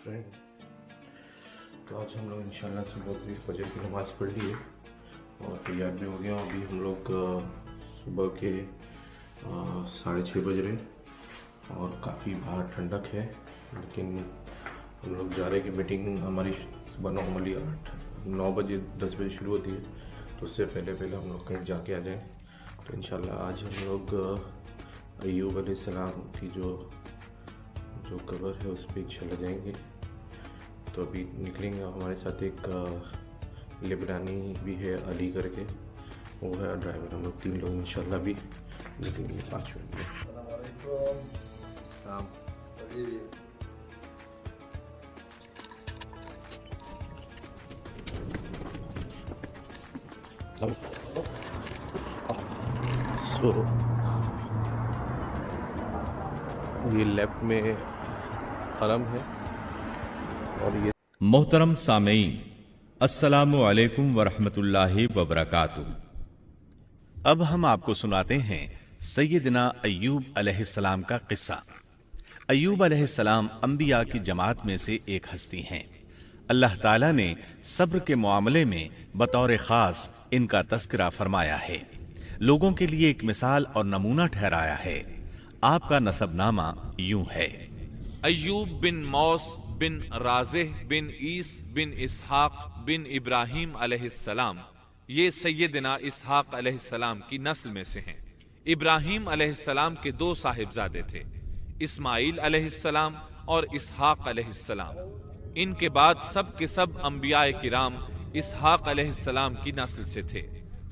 Friend. तो आज हम लोग इंशाल्लाह सुबह की फजर की नमाज़ पढ़ ली है और तैयार भी हो गया। अभी हम लोग सुबह के 6:30 बज रहे और काफ़ी बाहर ठंडक है, लेकिन हम लोग जा रहे हैं कि मीटिंग हमारी सुबह नॉर्मली 9 बजे 10 बजे शुरू होती है, तो उससे पहले हम लोग कहीं जाके आ जाएँ। तो इंशाल्लाह आज हम लोग अय्यूब अलैहिस्सलाम की जो कबर है उस पर इंशाल्लाह जाएंगे। तो अभी निकलेंगे। हमारे साथ एक लिबरानी भी है, अली करके, वो है ड्राइवर। हम लोग 3 लोग इंशाल्लाह भी निकलेंगे 5 मिनट में। ये लेफ्ट में हरम है और ये मोहतरम सामीईन, अस्सलामु अलैकुम वरहमतुल्लाहि वबरकातुहू। अब हम आपको सुनाते हैं सैयदना अय्यूब अलैहिस्सलाम का किस्सा। अय्यूब अलैहिस्सलाम अंबिया की जमात में से एक हस्ती हैं। अल्लाह ताला ने सब्र के मामले में बतौर खास इनका तस्करा फरमाया है, लोगों के लिए एक मिसाल और नमूना ठहराया है। आपका नसबनामा यूं है: अय्यूब बिन मौस बिन राज़ेह बिन ईस बिन इसहाक बिन इब्राहीम अलैहिस्सलाम। ये सैयदना इसहाक अलैहिस्सलाम की नस्ल में से हैं। इब्राहीम अलैहिस्सलाम के 2 साहिबजादे थे, इस्माइल अलैहिस्सलाम और इसहाक अलैहिस्सलाम। इनके बाद सब के सब अंबियाए किराम इसहाक अलैहिस्सलाम की नस्ल से थे,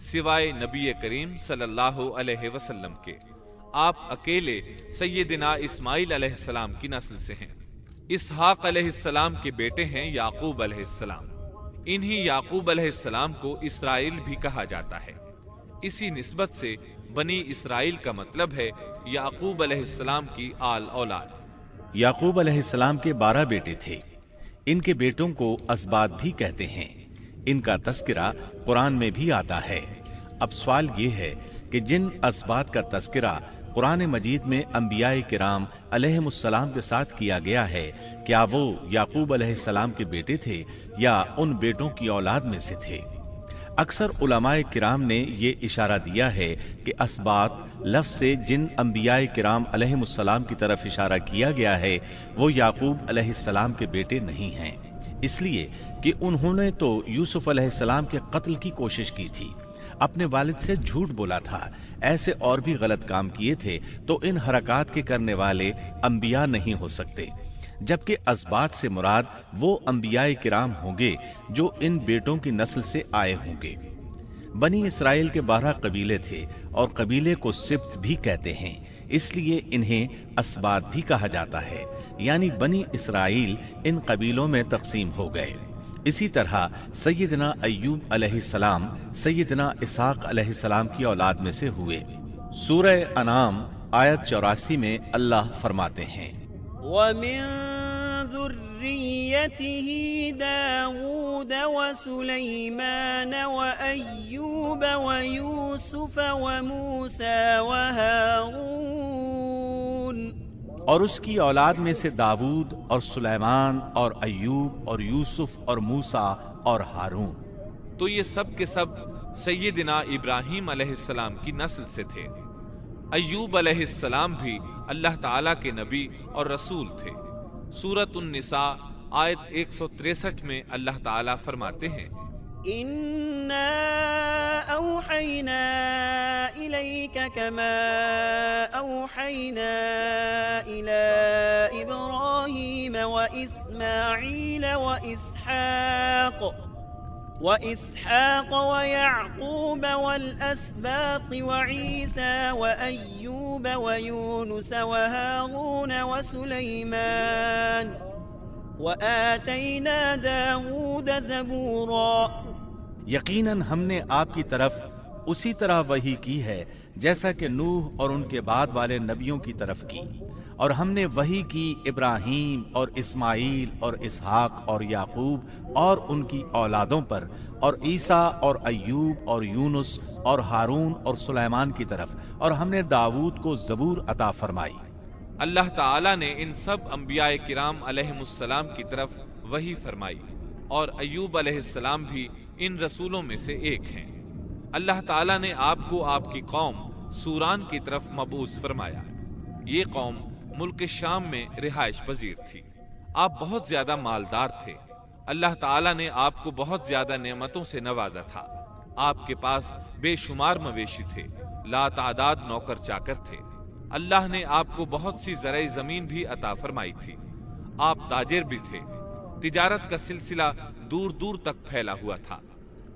सिवाय नबी करीम सल्लल्लाहु अलैहि वसल्लम के। आप अकेले सैयदना इस्माइल अलैहिस्सलाम की नस्ल से हैं। इसहाक अलैहिस्सलाम के बेटे हैं याकूब अलैहिस्सलाम। इन्हीं याकूब अलैहिस्सलाम को इसराइल भी कहा जाता है। इसी निस्बत से बनी इसराइल का मतलब है याकूब अलैहिस्सलाम की आल औलाद। याकूब अलैहिस्सलाम के 12 बेटे थे। इनके बेटों को असबात भी कहते हैं। इनका तस्करा कुरान में भी आता है। अब सवाल ये है कि जिन असबात का तस्करा कुरान मजीद में अंबियाए किराम अलैहिमुस्सलाम के साथ किया गया है, क्या वो याकूब अलैहिस्सलाम के बेटे थे या उन बेटों की औलाद में से थे? अक्सर उलमाए किराम ने ये इशारा दिया है कि असबात लफ्ज़ से जिन अंबियाए किराम अलैहिमुस्सलाम की तरफ इशारा किया गया है वो याकूब अलैहिस्सलाम के बेटे नहीं हैं, इसलिए कि उन्होंने तो यूसुफ अलैहिस्सलाम के कत्ल की कोशिश की थी, अपने वालिद से झूठ बोला था, ऐसे और भी गलत काम किए थे, तो इन हरकात के करने वाले अंबिया नहीं हो सकते। जबकि असबात से मुराद वो अंबियाए किराम होंगे जो इन बेटों की नस्ल से आए होंगे। बनी इसराइल के 12 कबीले थे और कबीले को सिब्त भी कहते हैं, इसलिए इन्हें असबात भी कहा जाता है, यानी बनी इसराइल इन कबीलों में तकसीम हो गए। इसी तरह सैयदना अय्यूब अलैहिस्सलाम सैयदना इसहाक अलैहिस्सलाम की औलाद में से हुए। सूरह अनाम आयत 84 में अल्लाह फरमाते हैं, वमिन ज़ुर्रिय्यतिही दाऊद व सुलैमान व अय्यूब व यूसुफ व मूसा व हारून। और उसकी औलाद में से दाऊद और सुलेमान और अय्यूब और यूसुफ और मूसा और हारून। तो ये सब के सब सैयदना इब्राहीम अलैहिस्सलाम की नस्ल से थे। अय्यूब अलैहिस्सलाम भी अल्लाह ताला के नबी और रसूल थे। सूरत उन-निसा आयत 163 में अल्लाह ताला फरमाते हैं, इन्ना औहैना इलैका कमा औहैना इला इब्राहीम व इस्माईल व इसहाक व याकूब वल अस्बात व ईसा व अय्यूब व यूनुस व हारून व सुलैमान व आतैना दाऊद ज़बूरा। यकीनन हमने आपकी तरफ उसी तरह वही की है जैसा कि नूह और उनके बाद वाले नबियों की तरफ की, और हमने वही की इब्राहीम और इस्माइल और इसहाक और याकूब और उनकी औलादों पर, और ईसा और अय्यूब और यूनुस और हारून और सुलेमान की तरफ, और हमने दाऊद को ज़बूर अता फरमाई। اللہ تعالیٰ نے ان سب انبیاء کرام علیہم السلام کی طرف وحی فرمائی، اور ایوب علیہ السلام بھی ان رسولوں میں سے ایک ہیں۔ اللہ تعالیٰ نے آپ کو آپ کی قوم سوران کی طرف مبعوث فرمایا۔ یہ قوم ملک شام میں رہائش پذیر تھی۔ آپ بہت زیادہ مالدار تھے۔ اللہ تعالیٰ نے آپ کو بہت زیادہ نعمتوں سے نوازا تھا۔ آپ کے پاس بے شمار مویشی تھے، لا تعداد نوکر چاکر تھے۔ اللہ نے آپ کو بہت سی زرعی زمین بھی عطا فرمائی تھی۔ آپ تاجر بھی تھے۔ تجارت کا سلسلہ دور دور تک پھیلا ہوا تھا۔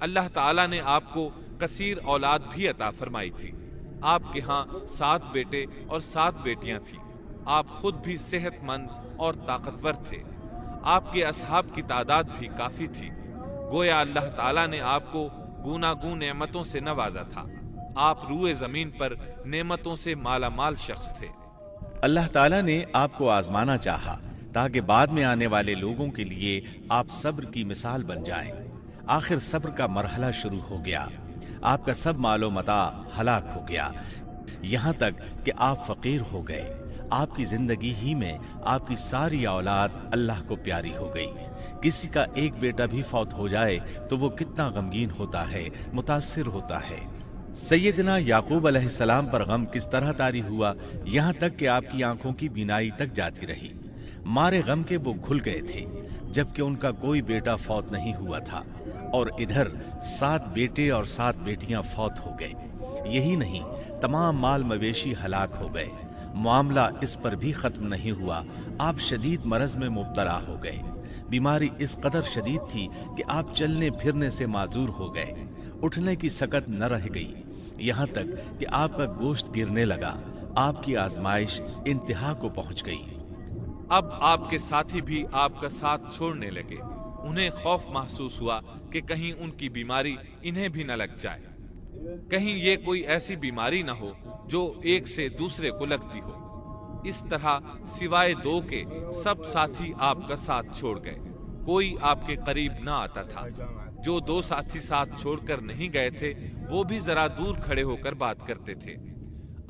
اللہ تعالیٰ نے آپ کو کثیر اولاد بھی عطا فرمائی تھی۔ آپ کے ہاں 7 بیٹے اور 7 بیٹیاں تھیں۔ آپ خود بھی صحت مند اور طاقتور تھے۔ آپ کے اصحاب کی تعداد بھی کافی تھی۔ گویا اللہ تعالیٰ نے آپ کو گوناگون نعمتوں سے نوازا تھا۔ آپ روئے زمین پر نعمتوں سے مالا مال شخص تھے۔ اللہ تعالیٰ نے آپ کو آزمانا چاہا تاکہ بعد میں آنے والے لوگوں کے لیے آپ صبر کی مثال بن جائیں۔ آخر صبر کا مرحلہ شروع ہو گیا۔ آپ کا سب مال و متاع ہلاک ہو گیا، یہاں تک کہ آپ فقیر ہو گئے۔ آپ کی زندگی ہی میں آپ کی ساری اولاد اللہ کو پیاری ہو گئی۔ کسی کا ایک بیٹا بھی فوت ہو جائے تو وہ کتنا غمگین ہوتا ہے، متاثر ہوتا ہے۔ سیدنا یعقوب علیہ السلام پر غم کس طرح طاری ہوا، یہاں تک کہ آپ کی آنکھوں کی بینائی تک جاتی رہی۔ مارے غم کے وہ گھل گئے تھے، جبکہ ان کا کوئی بیٹا فوت نہیں ہوا تھا، اور ادھر 7 بیٹے اور 7 بیٹیاں فوت ہو گئے۔ یہی نہیں، تمام مال مویشی ہلاک ہو گئے۔ معاملہ اس پر بھی ختم نہیں ہوا، آپ شدید مرض میں مبتلا ہو گئے۔ بیماری اس قدر شدید تھی کہ آپ چلنے پھرنے سے معذور ہو گئے، اٹھنے کی سکت نہ رہ گئی، یہاں تک کہ آپ کا گوشت گرنے لگا۔ آپ کی آزمائش انتہا کو پہنچ گئی۔ اب آپ کے ساتھی بھی آپ کا ساتھ چھوڑنے لگے۔ انہیں خوف محسوس ہوا کہ کہیں ان کی بیماری انہیں بھی نہ لگ جائے، کہیں یہ کوئی ایسی بیماری نہ ہو جو ایک سے دوسرے کو لگتی ہو۔ اس طرح سوائے 2 کے سب ساتھی آپ کا ساتھ چھوڑ گئے، کوئی آپ کے قریب نہ آتا تھا۔ جو 2 ساتھی ساتھ چھوڑ کر نہیں گئے تھے وہ بھی ذرا دور کھڑے ہو کر بات کرتے تھے۔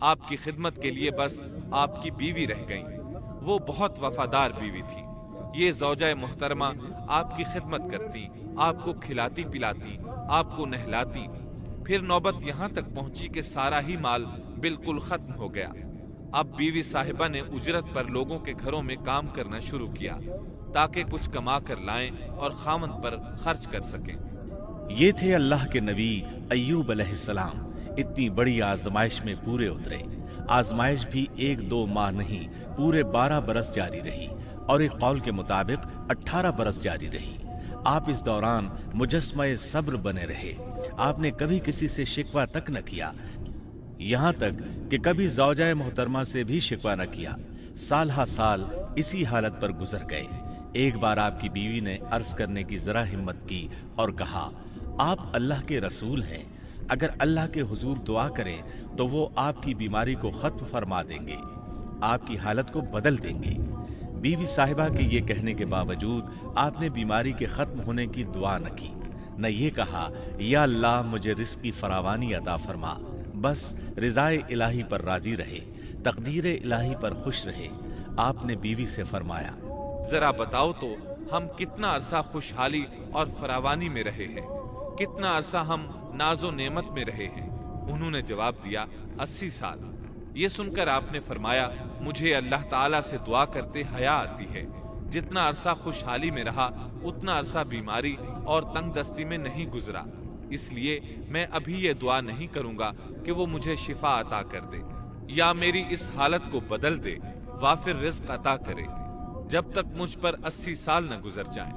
آپ کی خدمت کے لیے بس آپ کی بیوی رہ گئیں۔ وہ بہت وفادار بیوی تھی۔ یہ زوجہ محترمہ آپ کی خدمت کرتی، آپ کو کھلاتی پلاتی، آپ کو نہلاتی۔ پھر نوبت یہاں تک پہنچی کہ سارا ہی مال بالکل ختم ہو گیا۔ اب بیوی صاحبہ نے اجرت پر لوگوں کے گھروں میں کام کرنا شروع کیا تاکہ کچھ کما کر لائیں اور خاوند پر خرچ کر سکیں۔ یہ تھے اللہ کے نبی ایوب علیہ السلام۔ اتنی بڑی آزمائش میں پورے اترے۔ آزمائش بھی 1-2 ماہ نہیں، پورے 12 برس جاری رہی، اور ایک قول کے مطابق 18 برس جاری رہی۔ آپ اس دوران مجسمہ صبر بنے رہے۔ آپ نے کبھی کسی سے شکوہ تک نہ کیا، یہاں تک کہ کبھی زوجہ محترمہ سے بھی شکوہ نہ کیا۔ سال ہا سال اسی حالت پر گزر گئے۔ ایک بار آپ کی بیوی نے عرض کرنے کی ذرا ہمت کی اور کہا، آپ اللہ کے رسول ہیں، اگر اللہ کے حضور دعا کریں تو وہ آپ کی بیماری کو ختم فرما دیں گے، آپ کی حالت کو بدل دیں گے۔ بیوی صاحبہ کے یہ کہنے کے باوجود آپ نے بیماری کے ختم ہونے کی دعا نہ کی، نہ یہ کہا یا اللہ مجھے رزق کی فراوانی عطا فرما، بس رضائے الہی پر راضی رہے، تقدیر الہی پر خوش رہے۔ آپ نے بیوی سے فرمایا، ذرا بتاؤ تو ہم کتنا عرصہ خوشحالی اور فراوانی میں رہے ہیں، کتنا عرصہ ہم ناز و نعمت میں رہے ہیں؟ انہوں نے جواب دیا، 80 سال۔ یہ سن کر آپ نے فرمایا، مجھے اللہ تعالیٰ سے دعا کرتے حیا آتی ہے، جتنا عرصہ خوشحالی میں رہا اتنا عرصہ بیماری اور تنگ دستی میں نہیں گزرا، اس لیے میں ابھی یہ دعا نہیں کروں گا کہ وہ مجھے شفا عطا کر دے یا میری اس حالت کو بدل دے، وافر رزق عطا کرے، جب تک مجھ پر 80 سال نہ گزر جائیں۔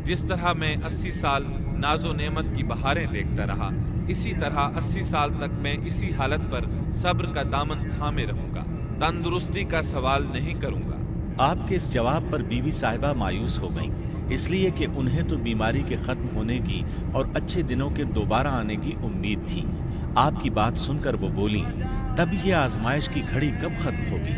جس طرح میں 80 سال ناز و نعمت کی بہاریں دیکھتا رہا، اسی طرح 80 سال تک میں اسی حالت پر صبر کا دامن تھامے رہوں گا، تندرستی کا سوال نہیں کروں گا۔ آپ کے اس جواب پر بیوی صاحبہ مایوس ہو گئیں، اس لیے کہ انہیں تو بیماری کے ختم ہونے کی اور اچھے دنوں کے دوبارہ آنے کی امید تھی۔ آپ کی بات سن کر وہ بولی، تب یہ آزمائش کی گھڑی کب ختم ہوگی؟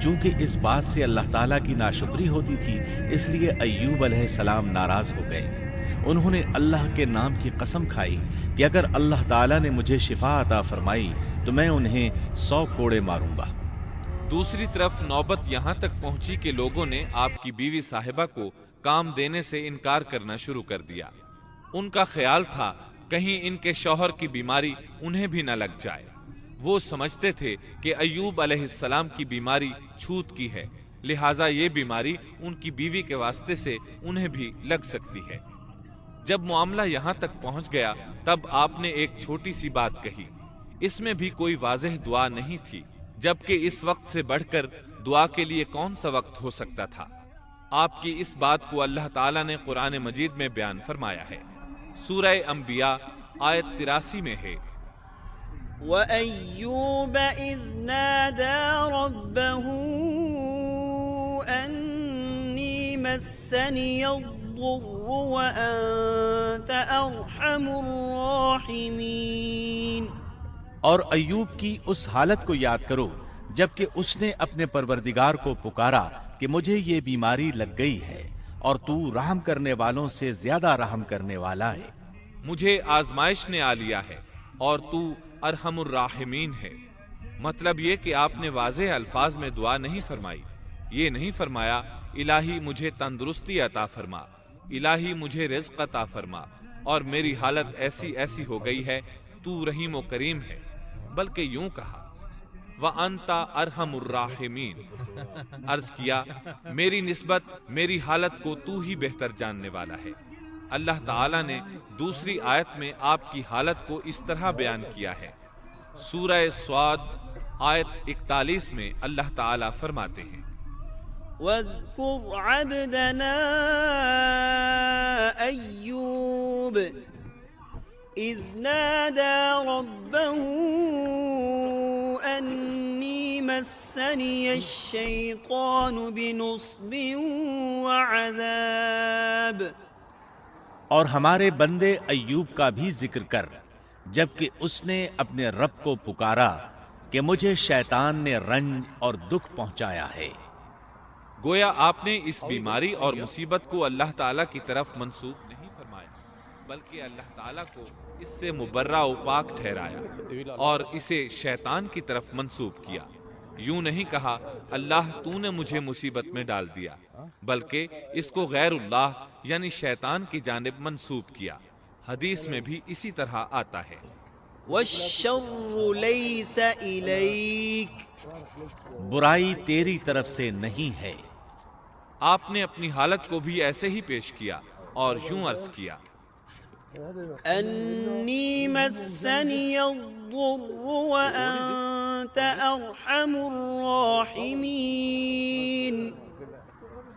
چونکہ اس بات سے اللہ تعالیٰ کی ناشکری ہوتی تھی، اس لیے ایوب علیہ السلام ناراض ہو گئے۔ انہوں نے اللہ کے نام کی قسم کھائی کہ اگر اللہ تعالیٰ نے مجھے شفا عطا فرمائی تو میں انہیں 100 کوڑے ماروں گا۔ दूसरी तरफ नौबत यहाँ तक पहुंची कि लोगों ने आपकी बीवी साहिबा को काम देने से इनकार करना शुरू कर दिया। उनका ख्याल था कहीं इनके शौहर की बीमारी उन्हें भी न लग जाए। वो समझते थे कि अय्यूब अलैहिस्सलाम की बीमारी छूत की है, लिहाजा ये बीमारी उनकी बीवी के वास्ते से उन्हें भी लग सकती है। जब मामला यहाँ तक पहुँच गया तब आपने एक छोटी सी बात कही। इसमें भी कोई वाज़ेह दुआ नहीं थी, जबकि इस वक्त से बढ़कर दुआ के लिए कौन सा वक्त हो सकता था। आपकी इस बात को अल्लाह ताला ने कुरान मजीद में बयान फरमाया है। सूरह अंबिया आयत 83 में है, وَأَيُّوبَ إِذْ نَادَى رَبَّهُ أَنِّي مَسَّنِيَ الضُّرُّ وَأَنْتَ أَرْحَمُ الراحمين۔ और अय्यूब की उस हालत को याद करो जबकि उसने अपने परवरदिगार को पुकारा कि मुझे ये बीमारी लग गई है और तू रहम करने वालों से ज्यादा रहम करने वाला है। मुझे आजमाइश ने आ लिया है और तू अरहमुर राहिमीन है। मतलब ये कि आपने वाज़ेह अल्फाज में दुआ नहीं फरमाई। ये नहीं फरमाया इलाही मुझे तंदुरुस्ती अता फरमा, इलाही मुझे रिज़्क़ अता फरमा और मेरी हालत ऐसी ऐसी हो गई है, तू रहीम व करीम है। बल्कि यूं कहा व अंता अरहमुर राहिमीन, अर्ज किया मेरी निस्बत मेरी हालत को तू ही बेहतर जानने वाला है। अल्लाह ताला ने दूसरी आयत में आपकी हालत को इस तरह बयान किया है। सूरह स्वाद आयत 41 में अल्लाह ताला फरमाते हैं, وَاذْكُرْ عَبْدَنَا أَيُّوبَ إِذْ نَادَى رَبَّهُ أَنِّي مَسَّنِيَ الشَّيْطَانُ بِنُصْبٍ وَعَذَابٍ۔ और हमारे बंदे अय्यूब का भी जिक्र कर जबकि उसने अपने रब को पुकारा कि मुझे शैतान ने रंज और दुख पहुंचाया है। गोया आपने इस बीमारी और मुसीबत को अल्लाह ताला की तरफ मंसूब नहीं फरमाया, बल्कि अल्लाह ताला को इससे मुबर्रा व पाक ठहराया और इसे शैतान की तरफ मंसूब किया। यूं नहीं कहा अल्लाह तूने मुझे मुसीबत में डाल दिया, बल्कि इसको गैरुल्लाह यानी शैतान की जानिब मंसूब किया। हदीस में भी इसी तरह आता है, वश्शर्रु लैस इलैक, बुराई तेरी तरफ से नहीं है। आपने अपनी हालत को भी ऐसे ही पेश किया और यूं अर्ज किया, अन्नी मस्सनी अद्दुर्रु व अंत अरहमुर राहिमीन।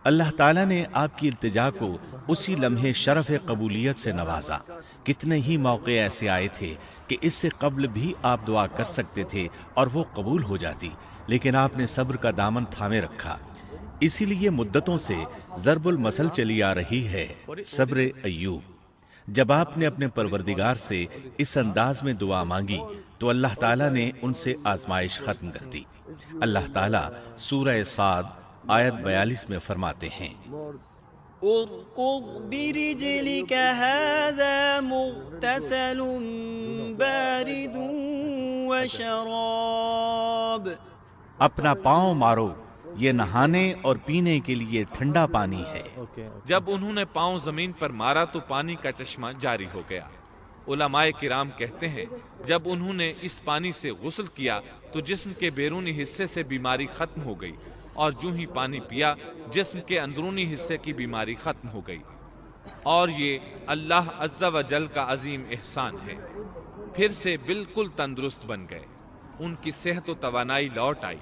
अल्लाह ताला ने आपकी इल्तिजा को उसी लम्हे शरफ कबूलियत से नवाजा। कितने ही मौके ऐसे आए थे कि इससे कब्ल भी आप दुआ कर सकते थे और वो कबूल हो जाती, लेकिन आपने सब्र का दामन थामे रखा। इसीलिए मुद्दतों से ज़रबुल मसल चली आ रही है सब्र अय्यूब। जब आपने अपने परवरदिगार से इस अंदाज में दुआ मांगी तो अल्लाह ताला ने उनसे आजमाइश खत्म कर दी। अल्लाह ताला सूरह साद आयत 42 में फरमाते हैं, उरकुद बिरिजलिक हाज़ा मुग़तसलुन बारिदुन व शराब। अपना पांव मारो, ये नहाने और पीने के लिए ठंडा पानी है। जब उन्होंने पांव जमीन पर मारा तो पानी का चश्मा जारी हो गया। उलमाए किराम कहते हैं जब उन्होंने इस पानी से गुस्ल किया तो जिस्म के बैरूनी हिस्से से बीमारी खत्म हो गई और जो ही पानी पिया जिस्म के अंदरूनी हिस्से की बीमारी खत्म हो गई। और ये अल्लाह अज़्ज़ा व जल का अजीम एहसान है। फिर से बिल्कुल तंदुरुस्त बन गए, उनकी सेहत व तवानाई लौट आई,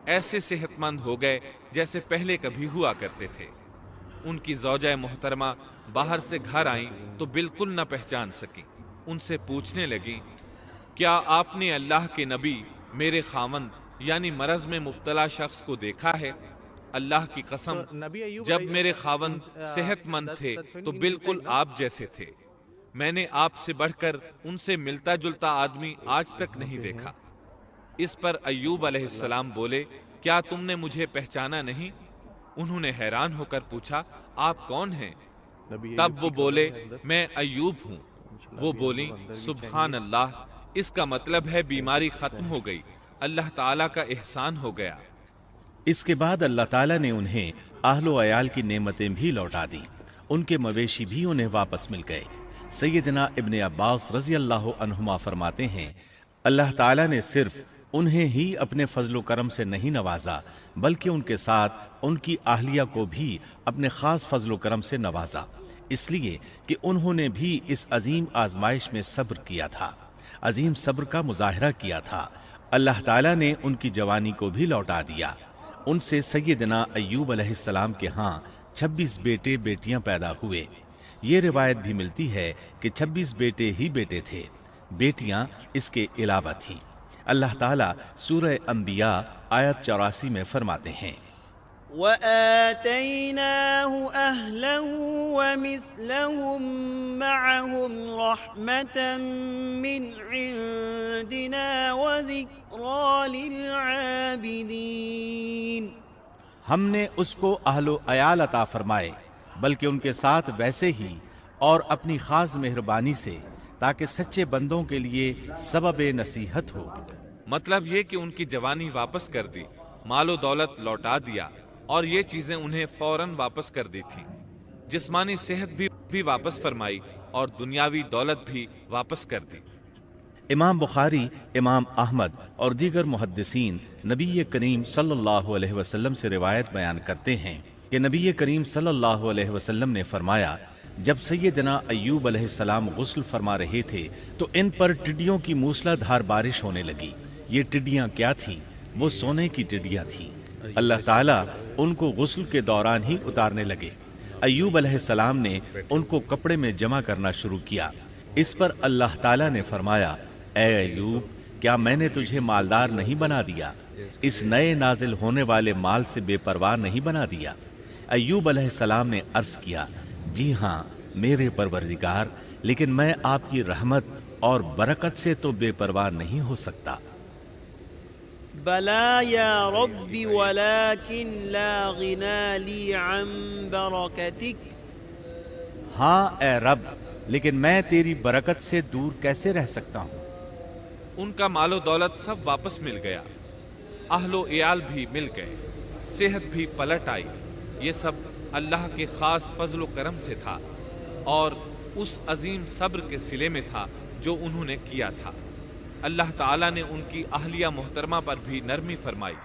ऐसे सेहतमंद हो गए जैसे पहले कभी हुआ करते थे। उनकी ज़ौजा मोहतरमा बाहर से घर आई तो बिल्कुल न पहचान सकी। उनसे पूछने लगी, क्या आपने अल्लाह के नबी मेरे खावंद यानी मरज में मुब्तला शख्स को देखा है? अल्लाह की कसम, जब मेरे खावंद सेहतमंद थे तो बिल्कुल आप जैसे थे। मैंने आपसे बढ़कर उनसे मिलता जुलता आदमी आज तक नहीं देखा। इस पर अय्यूब अलैहिस्सलाम बोले, क्या तुमने मुझे पहचाना नहीं? उन्होंने हैरान होकर पूछा, आप कौन हैं? तब वो बोले, मैं अय्यूब हूँ। वो बोली, सुभान अल्लाह, इसका मतलब है बीमारी खत्म हो गई, अल्लाह ताला का एहसान हो गया। इसके बाद अल्लाह ताला ने उन्हें आहलो अयाल की नेमतें भी लौटा दी, उनके मवेशी भी उन्हें वापस मिल गए। सैयदना इब्ने अब्बास रजी अल्लाह अन्हुमा फरमाते हैं, अल्लाह ताला ने सिर्फ उन्हें ही अपने फजलो करम से नहीं नवाजा, बल्कि उनके साथ उनकी आहलिया को भी अपने खास फजलो करम से नवाजा, इसलिए कि उन्होंने भी इस अजीम आजमाइश में सब्र किया था, अजीम सब्र का मुजाहरा किया था। अल्लाह ताला ने उनकी जवानी को भी लौटा दिया। उनसे सैयदना अय्यूब अलैहिस्सलाम के यहाँ 26 बेटे बेटियां पैदा हुए। ये रिवायत भी मिलती है कि 26 बेटे ही बेटे थे, बेटियां इसके अलावा थी। अल्लाह ताला सूरह अंबिया आयत 84 में फरमाते हैं, وآتيناه أهله ومثلهم معهم رحمة من عندنا وذكرى للعابدين। हमने उसको अहलो अयाल अता फरमाए, बल्कि उनके साथ वैसे ही और अपनी खास मेहरबानी से, ताकि सच्चे बंदों के लिए सबब नसीहत हो। मतलब ये कि उनकी जवानी वापस कर दी, मालो दौलत लौटा दिया और ये चीजें उन्हें फौरन वापस कर दी थीं। जिस्मानी सेहत भी वापस फरमाई और दुनियावी दौलत भी वापस कर दी। इमाम बुखारी, इमाम अहमद और दीगर मुहद्दिसीन नबी करीम सल्लल्लाहु अलैहि वसल्लम से रिवायत बयान करते हैं कि नबी करीम सल्लल्लाहु अलैहि वसल्लम ने फरमाया, जब सैयदना अय्यूब अलैहिस्सलाम गुस्ल फरमा रहे थे तो इन पर टिड्डियों की मूसलाधार बारिश होने लगी। ये टिड्डियां क्या थीं? वो सोने की टिड्डियां थीं। अल्लाह ताला उनको गुस्ल के दौरान ही उतारने लगे। अय्यूब अलैहिस्सलाम ने उनको कपड़े में जमा करना शुरू किया। इस पर अल्लाह ताला ने फरमाया, ऐ अय्यूब, क्या मैंने तुझे मालदार नहीं बना दिया? इस नए नाजिल होने वाले माल से बेपरवाह नहीं बना दिया? अय्यूब अलैहिस्सलाम ने अर्ज किया, जी हाँ मेरे परवरदिगार, लेकिन मैं आपकी रहमत और बरकत से तो बेपरवाह नहीं हो सकता। बला या रब्बी वलाकिन ला गिना ली अन बरकतिक। हाँ ए रब, लेकिन मैं तेरी बरकत से दूर कैसे रह सकता हूँ। उनका मालो दौलत सब वापस मिल गया, अहलो एयाल भी मिल गए, सेहत भी पलट आई। ये सब अल्लाह के खास फजलो करम से था और उस अजीम सब्र के सिले में था जो उन्होंने किया था। अल्लाह ताला ने उनकी अहलिया मोहतरमा पर भी नरमी फरमाई,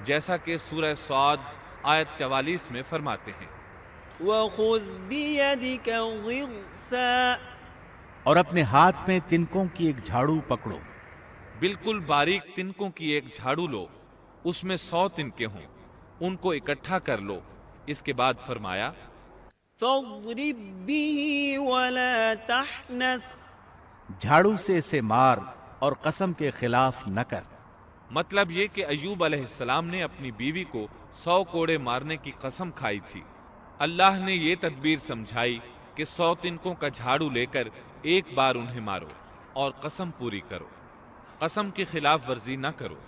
जैसा कि सूरह स्वाद आयत 44 में फरमाते हैं, वख़ुज़ बियदिक ग़िरसा। और अपने हाथ में तिनकों की एक झाड़ू पकड़ो। बिल्कुल बारीक तिनकों की एक झाड़ू लो, उसमें 100 तिनके हों, उनको इकट्ठा कर लो। इसके बाद फरमाया, फ़ज़रिब बिही वला तहनस। झाड़ू से इसे मार और कसम के खिलाफ न कर। मतलब ये कि अय्यूब अलैहिस्सलाम ने अपनी बीवी को 100 कोड़े मारने की कसम खाई थी। अल्लाह ने ये तदबीर समझाई कि 100 तिनकों का झाड़ू लेकर एक बार उन्हें मारो और कसम पूरी करो, कसम की खिलाफ वर्जी न करो।